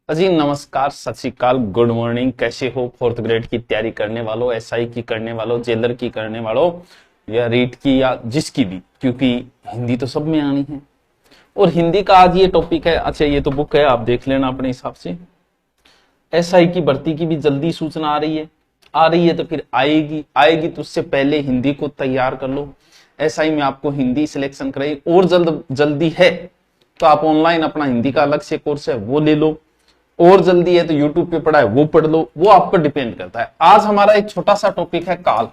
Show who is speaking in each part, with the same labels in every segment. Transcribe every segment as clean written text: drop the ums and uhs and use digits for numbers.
Speaker 1: अजी नमस्कार, सत श्री अकाल, गुड मॉर्निंग। कैसे हो? फोर्थ ग्रेड की तैयारी करने वालों, एसआई की करने वालों, जेलर की करने वालों, या रीट की, या जिसकी भी, क्योंकि हिंदी तो सब में आनी है। और हिंदी का आज ये टॉपिक है। अच्छा, ये तो बुक है, आप देख लेना अपने हिसाब से। एसआई की भर्ती की भी जल्दी सूचना आ रही है तो फिर आएगी तो उससे पहले हिंदी को तैयार कर लो। एसआई में आपको हिंदी सिलेक्शन कराई और जल्दी है तो आप ऑनलाइन अपना हिंदी का अलग से कोर्स है वो ले लो, और जल्दी है तो यूट्यूब पे पढ़ा है वो पढ़ लो, वो आप पर डिपेंड करता है। आज हमारा एक छोटा सा टॉपिक है काल।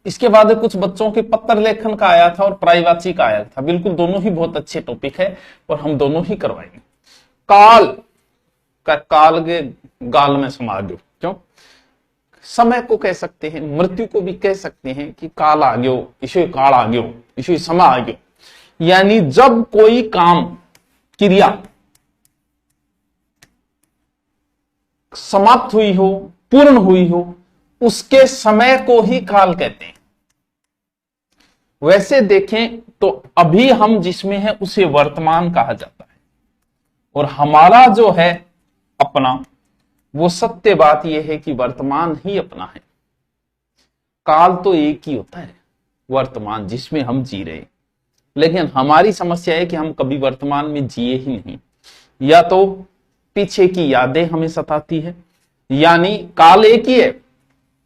Speaker 1: इसके बाद कुछ बच्चों के पत्र लेखन का आया था और प्रायवाची का आया था। बिल्कुल दोनों ही बहुत अच्छे टॉपिक है और हम दोनों ही करवाएंगे। काल का काल के गाल में समा गयो। क्यों? समय को कह सकते हैं, मृत्यु को भी कह सकते हैं कि काल आ गयो, इसे काल आ गयो, इसे समय आ गयो। यानी जब कोई काम क्रिया समाप्त हुई हो, पूर्ण हुई हो, उसके समय को ही काल कहते हैं। वैसे देखें तो अभी हम जिसमें है उसे वर्तमान कहा जाता है, और हमारा जो है अपना, वो सत्य बात यह है कि वर्तमान ही अपना है। काल तो एक ही होता है, वर्तमान जिसमें हम जी रहे हैं। लेकिन हमारी समस्या है कि हम कभी वर्तमान में जिए ही नहीं। या तो पीछे की यादें हमें सताती है, यानी काल एक ही है।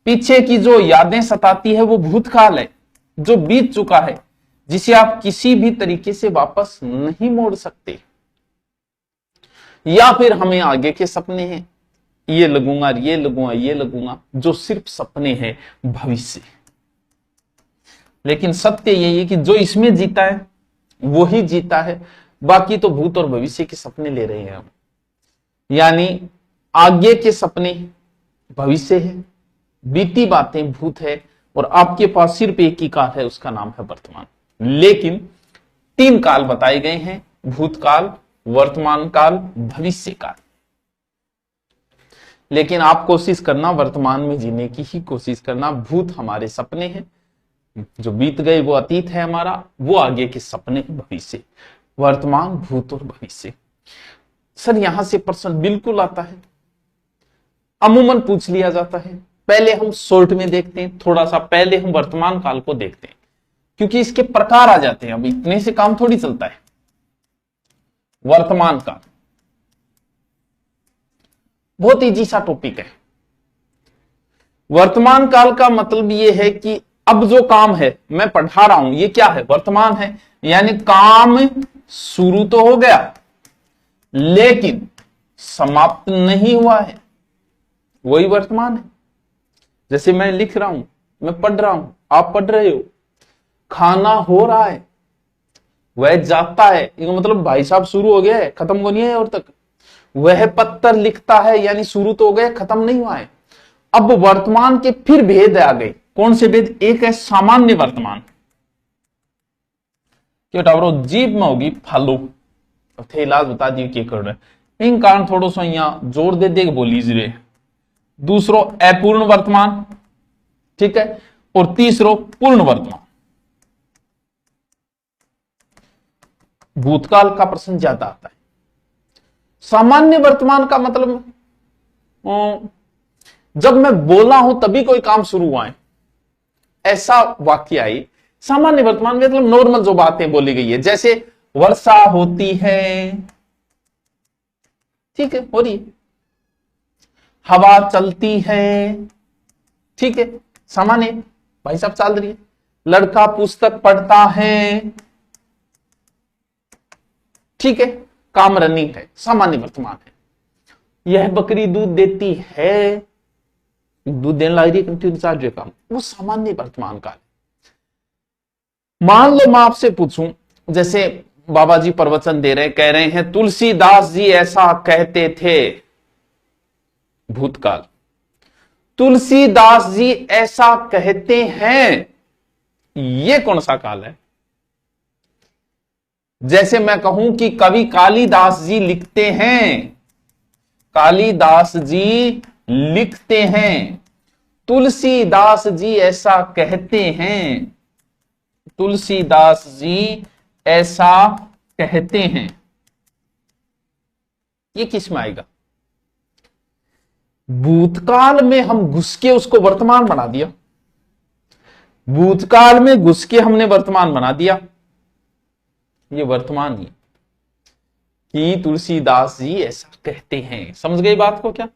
Speaker 1: पीछे की जो यादें सताती है वो भूतकाल है, जो बीत चुका है, जिसे आप किसी भी तरीके से वापस नहीं मोड़ सकते। या फिर हमें आगे के सपने हैं, ये लगूंगा, ये लगूंगा, ये लगूंगा, जो सिर्फ सपने हैं, भविष्य। लेकिन सत्य यही है कि जो इसमें जीता है वो ही जीता है। बाकी तो भूत और भविष्य के सपने ले रहे हैं हम। यानी आगे के सपने भविष्य है, बीती बातें भूत है, और आपके पास सिर्फ एक ही काल है, उसका नाम है वर्तमान। लेकिन 3 काल बताए गए हैं: भूतकाल, वर्तमान काल, भविष्य काल। लेकिन आप कोशिश करना वर्तमान में जीने की ही कोशिश करना। भूत हमारे सपने हैं, जो बीत गए वो अतीत है हमारा, वो आगे के सपने भविष्य। वर्तमान, भूत और भविष्य। सर यहां से प्रश्न बिल्कुल आता है, अमूमन पूछ लिया जाता है। पहले हम शॉर्ट में देखते हैं, थोड़ा सा पहले हम वर्तमान काल को देखते हैं, क्योंकि इसके प्रकार आ जाते हैं। अब इतने से काम थोड़ी चलता है। वर्तमान काल बहुत इजी सा टॉपिक है। वर्तमान काल का मतलब यह है कि अब जो काम है मैं पढ़ा रहा हूं, ये क्या है? वर्तमान है। यानी काम शुरू तो हो गया लेकिन समाप्त नहीं हुआ है, वही वर्तमान है। जैसे मैं लिख रहा हूं, मैं पढ़ रहा हूं, आप पढ़ रहे हो, खाना हो रहा है, वह जाता है, इसका मतलब भाई साहब शुरू हो गया है, खत्म को नहीं है और तक। वह पत्थर लिखता है, यानी शुरू तो हो गया, खत्म नहीं हुआ है। अब वर्तमान के फिर भेद आ गए। कौन से भेद? एक है सामान्य वर्तमान, क्यों टावरो जीप में होगी फालू थे, इलाज बता दिए क्या कर रहे। इन कारण थोड़ा सा यहां जोर दे दे बोली जरे। दूसरो अपूर्ण वर्तमान, ठीक है, और तीसरो पूर्ण वर्तमान। भूतकाल का प्रश्न ज्यादा आता है। सामान्य वर्तमान का मतलब जब मैं बोला हूं तभी कोई काम शुरू हुआ है, ऐसा वाक्य आई। सामान्य वर्तमान में मतलब नॉर्मल जो बातें बोली गई है, जैसे वर्षा होती है, ठीक है, हो रही है। हवा चलती है, ठीक है, सामान्य, भाई साहब चल रही है। लड़का पुस्तक पढ़ता है, ठीक है, काम रनिंग है, सामान्य वर्तमान है। यह बकरी दूध देती है, दूध देने लग रही है, कंटिन्यू चार्ज है काम, वो सामान्य वर्तमान काल। मान लो मैं आपसे पूछूं, जैसे बाबा जी प्रवचन दे रहे, कह रहे हैं तुलसीदास जी ऐसा कहते थे, भूतकाल। तुलसीदास जी ऐसा कहते हैं, ये कौन सा काल है? जैसे मैं कहूं कि कवि कालिदास जी लिखते हैं, कालिदास जी लिखते हैं, तुलसीदास जी ऐसा कहते हैं, तुलसीदास जी ऐसा कहते हैं। ये किस में आएगा? भूतकाल में हम घुस के उसको वर्तमान बना दिया, भूतकाल में घुस के हमने वर्तमान बना दिया, ये वर्तमान ही कि तुलसीदास जी ऐसा कहते हैं। समझ गए बात को? क्या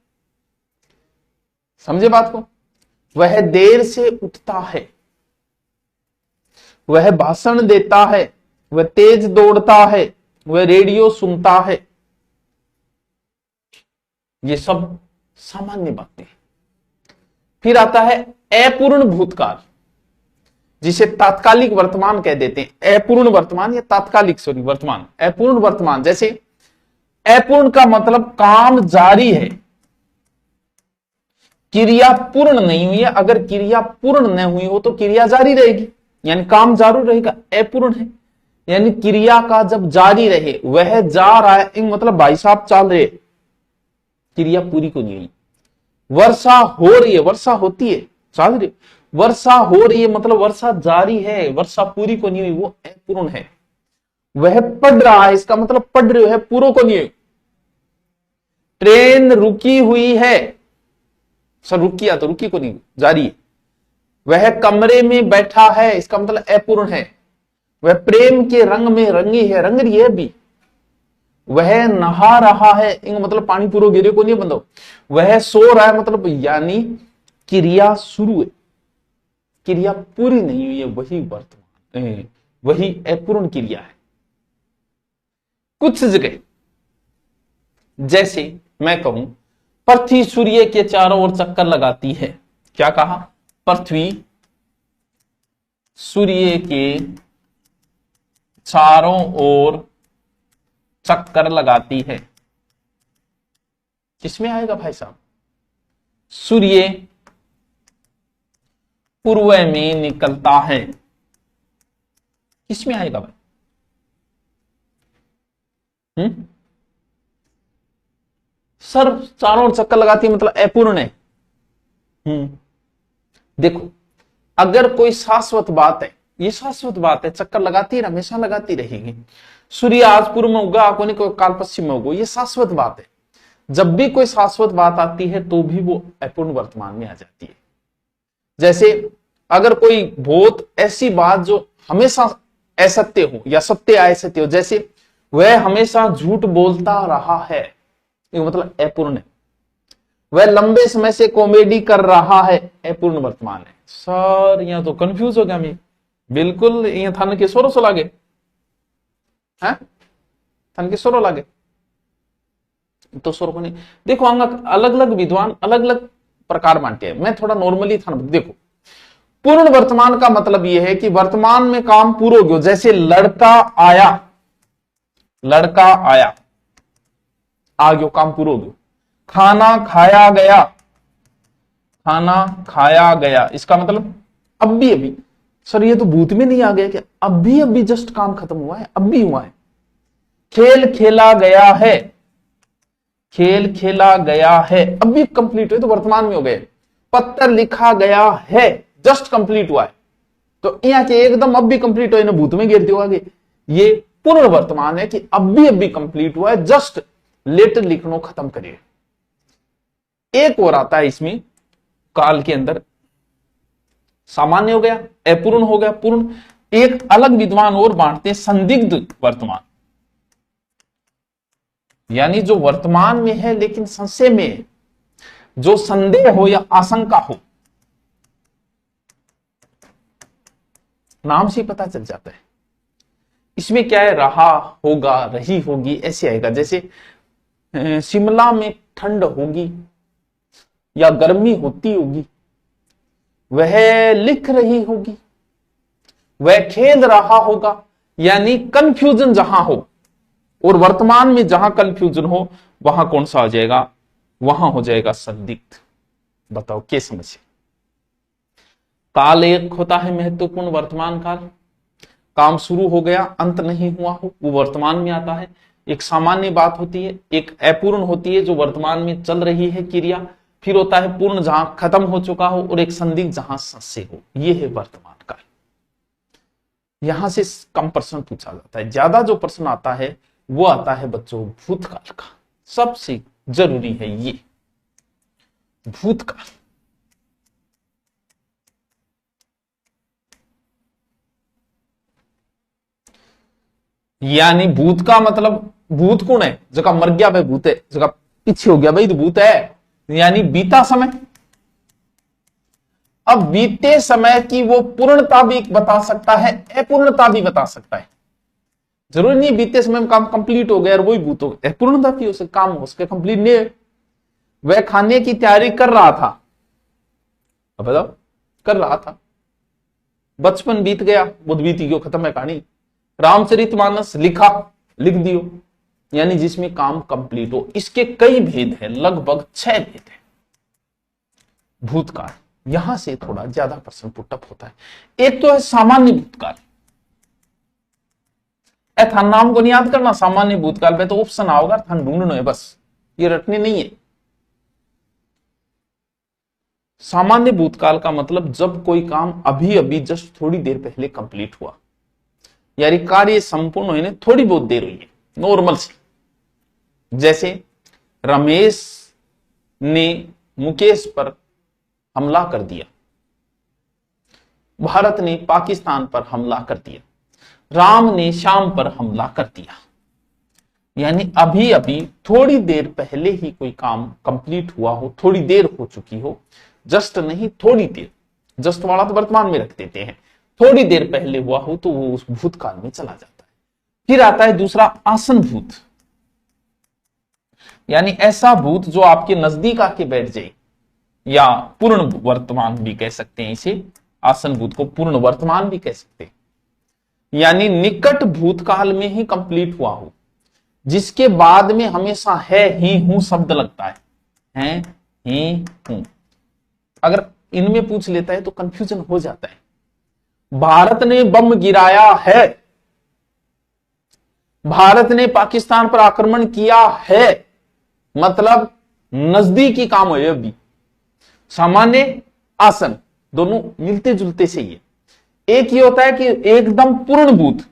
Speaker 1: समझे बात को? वह देर से उठता है, वह भाषण देता है, वह तेज दौड़ता है, वह रेडियो सुनता है, ये सब सामान्य बातें। फिर आता है अपूर्ण भूतकाल, जिसे तात्कालिक वर्तमान कह देते हैं। अपूर्ण वर्तमान या तात्कालिक वर्तमान, अपूर्ण वर्तमान। जैसे अपूर्ण का मतलब काम जारी है, क्रिया पूर्ण नहीं हुई है। अगर क्रिया पूर्ण न हुई हो तो क्रिया जारी रहेगी, यानी काम जारी रहेगा। अपूर्ण है यानी क्रिया का जब जारी रहे, वह जा रहा है, मतलब भाई साहब चल रहे, क्रिया पूरी को नहीं हुई। वर्षा हो रही है, वर्षा होती है, चल रही, वर्षा हो रही है मतलब वर्षा जारी है, वर्षा पूरी को नहीं हुई, वो अपूर्ण है। वह पढ़ रहा है, इसका मतलब पढ़ रहे है, पूरा को नहीं हुई। ट्रेन रुकी हुई है, सर रुकी तो रुकी को नहीं, जारी है। वह कमरे में बैठा है, इसका मतलब अपूर्ण है। वह प्रेम के रंग में रंगी है, रंग रही है अभी। वह नहा रहा है, मतलब पानी पूरा गिरे को नहीं बंदो। वह सो रहा है, मतलब यानी क्रिया शुरू है, क्रिया पूरी नहीं हुई है, वही वर्तमान, वही अपूर्ण क्रिया है। कुछ जगह जैसे मैं कहूं पृथ्वी सूर्य के चारों ओर चक्कर लगाती है। क्या कहा? पृथ्वी सूर्य के चारों ओर चक्कर लगाती है। किसमें आएगा भाई साहब? सूर्य पूर्व में निकलता है, किसमें आएगा भाई? सर चारों ओर चक्कर लगाती है मतलब अपूर्ण है। देखो, अगर कोई शाश्वत बात है, ये शाश्वत बात है, चक्कर लगाती है, हमेशा लगाती रहेगी। सूर्य आज पूर्व में उगा, कोई काल पश्चिम में उगो, ये शाश्वत बात है। जब भी कोई शाश्वत बात आती है तो भी वो अपूर्ण वर्तमान में आ जाती है। जैसे अगर कोई बहुत ऐसी बात जो हमेशा असत्य हो या सत्य असत्य हो, जैसे वह हमेशा झूठ बोलता रहा है, ये मतलब अपूर्ण है। वह लंबे समय से कॉमेडी कर रहा है, अपूर्ण वर्तमान है। सर यहाँ तो कंफ्यूज हो गया मैं, बिल्कुल यहाँ थाने के सोरो सो लागे हैं, थाने के सोरो लागे तो सोरो को नहीं। देखो अलग अलग विद्वान अलग अलग प्रकार बांटे हैं, मैं थोड़ा नॉर्मली था। देखो, पूर्ण वर्तमान का मतलब यह है कि वर्तमान में काम पूरा हो गया। जैसे लड़का आया, लड़का आया, आ गयो, काम पूरा हो गया। खाना खाया गया, खाना खाया गया, इसका मतलब अभी अभी। सर ये तो भूत में नहीं आ गया क्या? अभी अभी जस्ट काम खत्म हुआ है, अभी हुआ है। खेल खेला गया है, खेल खेला गया है, अभी कंप्लीट हुए तो वर्तमान में हो गए। पत्र लिखा गया है, जस्ट कंप्लीट हुआ है, तो यहाँ के एकदम अब भी कंप्लीट हुए ना, भूत में गिरते हुआ आगे। ये पूर्ण वर्तमान है कि अभी कंप्लीट हुआ है, जस्ट लेटर लिखना खत्म करिए। एक और आता है इसमें काल के अंदर, सामान्य हो गया, अपूर्ण हो गया, पूर्ण। एक अलग विद्वान और बांटते हैं संदिग्ध वर्तमान, यानी जो वर्तमान में है लेकिन संशय में है, जो संदेह हो या आशंका हो, नाम से पता चल जाता है। इसमें क्या है, रहा होगा, रही होगी, ऐसे आएगा। जैसे शिमला में ठंड होगी या गर्मी होती होगी, वह लिख रही होगी, वह खेल रहा होगा, यानी कंफ्यूजन जहां हो, और वर्तमान में जहां कंफ्यूजन हो वहां कौन सा आ जाएगा? वहां हो जाएगा संदिग्ध। बताओ क्या समझे? काल एक होता है महत्वपूर्ण वर्तमान काल, काम शुरू हो गया, अंत नहीं हुआ हो, वो वर्तमान में आता है। एक सामान्य बात होती है, एक अपूर्ण होती है जो वर्तमान में चल रही है क्रिया, फिर होता है पूर्ण जहां खत्म हो चुका हो, और एक संदिग्ध जहां संशय हो। ये है वर्तमान काल। यहां से कम प्रश्न पूछा जाता है, ज्यादा जो प्रश्न आता है वो आता है बच्चों भूतकाल का। सबसे जरूरी है ये भूतकाल। यानी भूत का मतलब भूत कौन है? जगह मर गया भाई भूत है, जगह पीछे हो गया भाई तो भूत है, यानी बीता समय। अब बीते समय की वो पूर्णता भी बता सकता है, अपूर्णता भी बता सकता है। जरूरी नहीं बीते समय में काम कंप्लीट हो गया और वही भूत हो गया, अपूर्णता भी हो सकता, काम हो सके कंप्लीट नहीं है। वह खाने की तैयारी कर रहा था, अब बताओ कर रहा था, बचपन बीत गया, बुद्ध बीती गयो, खत्म है कहानी। रामचरितमानस लिखा, लिख दियो, यानी जिसमें काम कंप्लीट हो। इसके कई भेद हैं, लगभग 6 भेद है भूतकाल। यहां से थोड़ा ज्यादा प्रश्न पुटअप होता है। एक तो है सामान्य भूतकाल, थान नाम को नहीं याद करना, सामान्य भूतकाल पे तो ऑप्शन आओगा, थान ढूंढना है बस, ये रटने नहीं है। सामान्य भूतकाल का मतलब जब कोई काम अभी अभी जस्ट थोड़ी देर पहले कंप्लीट हुआ, यानी कार्य संपूर्ण होने थोड़ी बहुत देर हुई है, नॉर्मल सी। जैसे रमेश ने मुकेश पर हमला कर दिया, भारत ने पाकिस्तान पर हमला कर दिया, राम ने श्याम पर हमला कर दिया। यानी अभी अभी थोड़ी देर पहले ही कोई काम कंप्लीट हुआ हो, थोड़ी देर हो चुकी हो, जस्ट नहीं थोड़ी देर, जस्ट वाला तो वर्तमान में रख देते हैं, थोड़ी देर पहले हुआ हो तो वो उस भूतकाल में चला जाता है। फिर आता है दूसरा आसन भूत, यानी ऐसा भूत जो आपके नजदीक आके बैठ जाए, या पूर्ण वर्तमान भी कह सकते हैं इसे, आसन भूत को पूर्ण वर्तमान भी कह सकते हैं। यानी निकट भूतकाल में ही कंप्लीट हुआ हो, जिसके बाद में हमेशा है ही हूं शब्द लगता है ही हूं। अगर इनमें पूछ लेता है तो कंफ्यूजन हो जाता है। भारत ने बम गिराया है, भारत ने पाकिस्तान पर आक्रमण किया है, मतलब नजदीकी काम है। अभी सामान्य आसन दोनों मिलते जुलते से ही है। एक ये होता है कि एकदम पूर्ण भूत,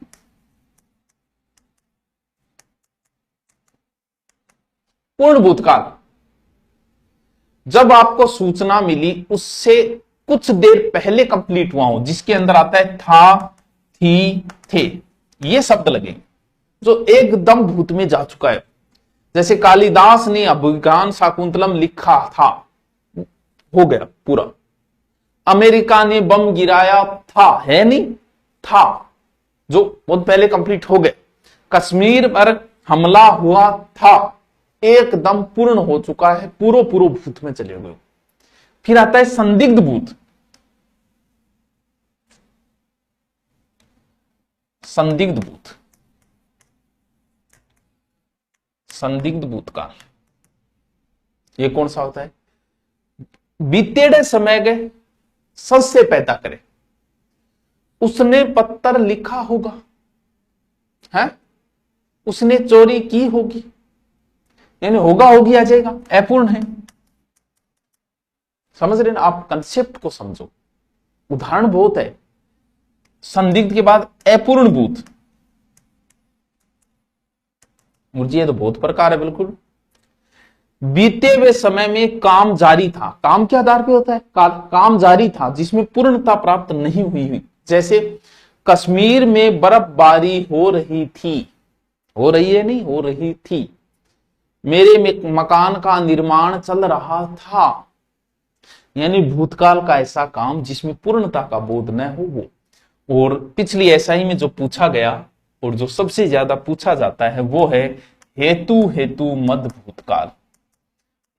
Speaker 1: पूर्ण भूतकाल, जब आपको सूचना मिली उससे कुछ देर पहले कंप्लीट हुआ हो, जिसके अंदर आता है था, थी, थे, ये शब्द लगेंगे, जो एकदम भूत में जा चुका है। जैसे कालिदास ने अभिज्ञान शाकुंतलम लिखा था, हो गया पूरा। अमेरिका ने बम गिराया था, है नहीं था, जो बहुत पहले कंप्लीट हो गया। कश्मीर पर हमला हुआ था, एकदम पूर्ण हो चुका है, पूरो पूरो भूत में चले गए। फिर आता है संदिग्ध भूत, संदिग्ध भूत, संदिग्ध भूतकाल। ये कौन सा होता है? बीतेड़े समय के सस्य पैदा करे, उसने पत्थर लिखा होगा, है उसने चोरी की होगी, यानी होगा होगी आ जाएगा, अपूर्ण है। समझ रहे ना आप? कंसेप्ट को समझो, उदाहरण बहुत है। संदिग्ध के बाद अपूर्ण भूत, मुझे तो बहुत प्रकार है बिल्कुल। बीते हुए समय में काम जारी था, काम के आधार पे होता है, काम जारी था जिसमें पूर्णता प्राप्त नहीं हुई। जैसे कश्मीर में बर्फबारी हो रही थी, हो रही है नहीं, हो रही थी, मेरे मकान का निर्माण चल रहा था, यानी भूतकाल का ऐसा काम जिसमें पूर्णता का बोध न हो वो। और पिछली एसआई में जो पूछा गया और जो सबसे ज्यादा पूछा जाता है वो है हेतु हेतु मद भूतकाल,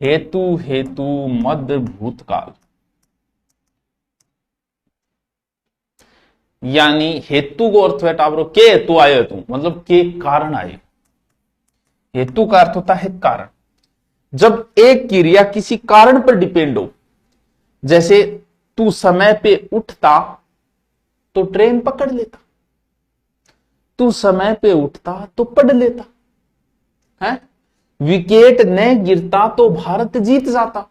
Speaker 1: हेतु हेतु मद भूतकाल। यानी हेतु को अर्थ है टावरो के हेतु आयो तू, मतलब के कारण आए। हेतु का अर्थ होता है कारण। जब एक क्रिया किसी कारण पर डिपेंड हो, जैसे तू समय पे उठता तो ट्रेन पकड़ लेता, तू समय पे उठता तो पढ़ लेता, है विकेट न गिरता तो भारत जीत जाता।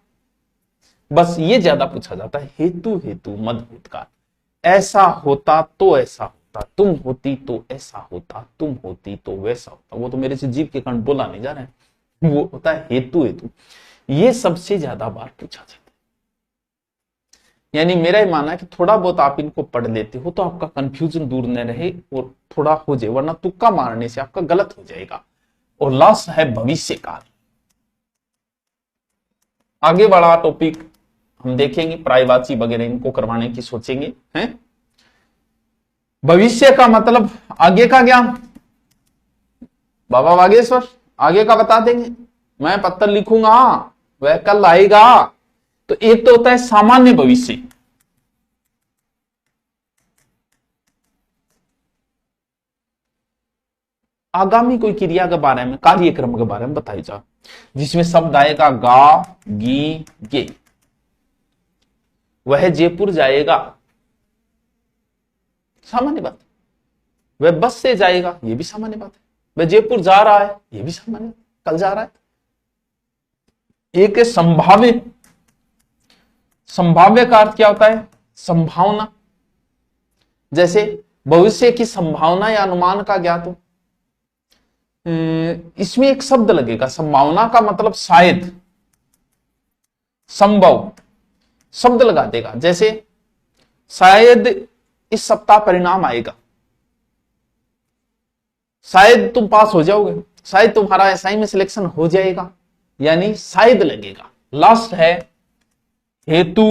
Speaker 1: बस ये ज्यादा पूछा जाता है, हेतु हेतु मद भूतकाल। ऐसा होता तो ऐसा होता, तुम होती तो ऐसा होता, तुम होती तो वैसा होता। वो तो मेरे से जीव के कारण बोला नहीं जा रहा है, वो होता है हेतु। हेतु ये सबसे ज्यादा बार पूछा जाता है। यानी मेरा ये मानना है कि थोड़ा बहुत आप इनको पढ़ लेते हो तो आपका कंफ्यूजन दूर न रहे और थोड़ा हो जाए, वरना तुक्का मारने से आपका गलत हो जाएगा। और लास्ट है भविष्य काल। आगे बढ़ा टॉपिक हम देखेंगे, प्रायवाची वगैरह इनको करवाने की सोचेंगे हैं। भविष्य का मतलब आगे का ज्ञान बाबा बागेश्वर आगे का बता देंगे। मैं पत्र लिखूंगा वह कल आएगा। तो एक तो होता है सामान्य भविष्य, आगामी कोई क्रिया के बारे में, कार्यक्रम के बारे में बताई जा, जिसमें शब्द आएगा गा गी गे। वह जयपुर जाएगा, सामान्य बात। वह बस से जाएगा, यह भी सामान्य बात है। वह जयपुर जा रहा है, यह भी सामान्य, कल जा रहा है। एक संभाव्य, संभाव्य का अर्थ क्या होता है? संभावना। जैसे भविष्य की संभावना या अनुमान का ज्ञात हो, इसमें एक शब्द लगेगा। संभावना का मतलब शायद, संभव शब्द लगा देगा। जैसे शायद इस सप्ताह परिणाम आएगा, शायद तुम पास हो जाओगे, शायद तुम्हारा एसआई में सिलेक्शन हो जाएगा, यानी शायद लगेगा। लास्ट है हेतु।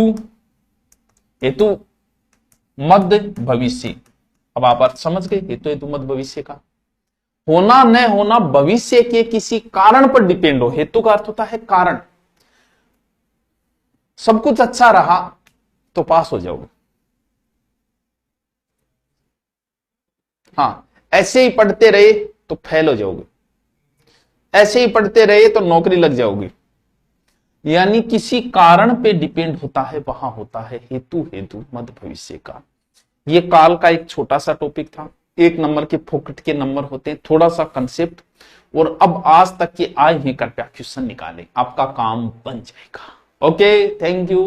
Speaker 1: हेतु मध्य भविष्य। अब आप अर्थ समझ गए हेतु हेतु मध्य भविष्य का। होना न होना भविष्य के किसी कारण पर डिपेंड हो। हेतु का अर्थ होता है कारण। सब कुछ अच्छा रहा तो पास हो जाओगे, हाँ ऐसे ही पढ़ते रहे तो फेल हो जाओगे, ऐसे ही पढ़ते रहे तो नौकरी लग जाओगी। यानी किसी कारण पे डिपेंड होता है, वहां होता है हेतु हेतु मध्य भविष्य का। ये काल का एक छोटा सा टॉपिक था। 1 नंबर के फोकट के नंबर होते हैं, थोड़ा सा कंसेप्ट। और अब आज तक के आए हैं, कृपया क्वेश्चन निकालें, आपका काम बन जाएगा। Okay, thank you.